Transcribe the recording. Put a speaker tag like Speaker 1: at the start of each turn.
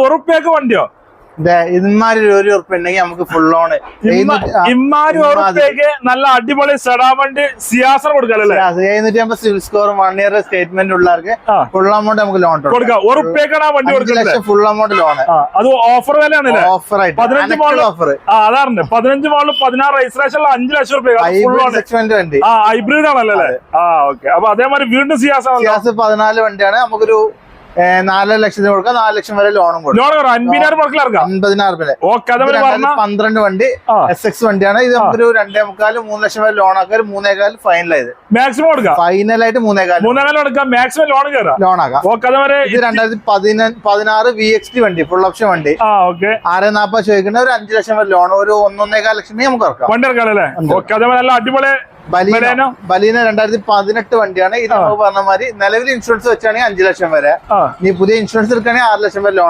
Speaker 1: ഉറുപ്പ്യക്ക് വണ്ടിയോ
Speaker 2: ഇമാരി ഒരു ഉറുപ്പ്യ ഉണ്ടെങ്കിൽ നമുക്ക് ഫുൾ ഓൺ
Speaker 1: ഇമാരി ഉറുപ്പ്യക്ക് നല്ല അടിപൊളി സെഡാ വണ്ടി സിയാസർ കൊടുക്കാല്ലേ
Speaker 2: 750 സിവിൽ സ്കോർ 1 ഇയർ സ്റ്റേറ്റ്മെന്റ് ഉള്ളവർക്ക് ഫുൾ എമൗണ്ട് നമുക്ക് ലോൺ
Speaker 1: കൊടുക്കാം. ഉറുപ്പ്യക്കാണ് വണ്ടി കൊടുക്കുന്നത്.
Speaker 2: ഫുൾ എമൗണ്ട് ലോൺ
Speaker 1: അത് ഓഫർ വിലയാണല്ലേ?
Speaker 2: ഓഫർ ആയിട്ട്
Speaker 1: 15 മോഡൽ ഓഫർ. അതാണ് 15 മോഡൽ 16 രജിസ്ട്രേഷൻ 5 ലക്ഷം രൂപ
Speaker 2: വണ്ടി
Speaker 1: ഹൈബ്രിഡ് ആണല്ലേ? ഓക്കെ. അപ്പൊ അതേമാതിരി വീണ്ടും സിയാസ്
Speaker 2: 14 വണ്ടിയാണ്. നമുക്കൊരു 4 ലക്ഷത്തിന് കൊടുക്കാം. 4 ലക്ഷം വരെ ലോണും കൊടുക്കും.
Speaker 1: 50,000
Speaker 2: 12 വണ്ടി SX വണ്ടിയാണ്. ഇത് നമുക്കൊരു 2.25 3 ലക്ഷം വരെ ലോൺ ആക്കാം. 3.25 ഫൈനലായത്
Speaker 1: മാക്സിമം കൊടുക്കാം.
Speaker 2: ഫൈനലായിട്ട് 3.25
Speaker 1: കൊടുക്കാം. മാക്സിമം ലോൺ
Speaker 2: ലോൺ ആക്കാം. ഇത് 2016 VXT വണ്ടി ഫുൾ ഓപ്ഷൻ വണ്ടി 640 ചോദിക്കുന്ന ഒരു 5 ലക്ഷം വരെ ലോൺ ഒരു 1.5 ലക്ഷം നമുക്ക് ഇറക്കാം.
Speaker 1: വണ്ടി ഇറക്കാല്ലേ? നല്ല അടിപൊളി
Speaker 2: ബലീന 2018 വണ്ടിയാണ്. ഇത് നമുക്ക് പറഞ്ഞ മാതിരി നിലവിൽ ഇൻഷുറൻസ് വെച്ചാണെങ്കിൽ 5 ലക്ഷം വരെ. നീ പുതിയ ഇൻഷുറൻസ് എടുക്കുകയാണെങ്കിൽ 6 ലക്ഷം വരെ ലോൺ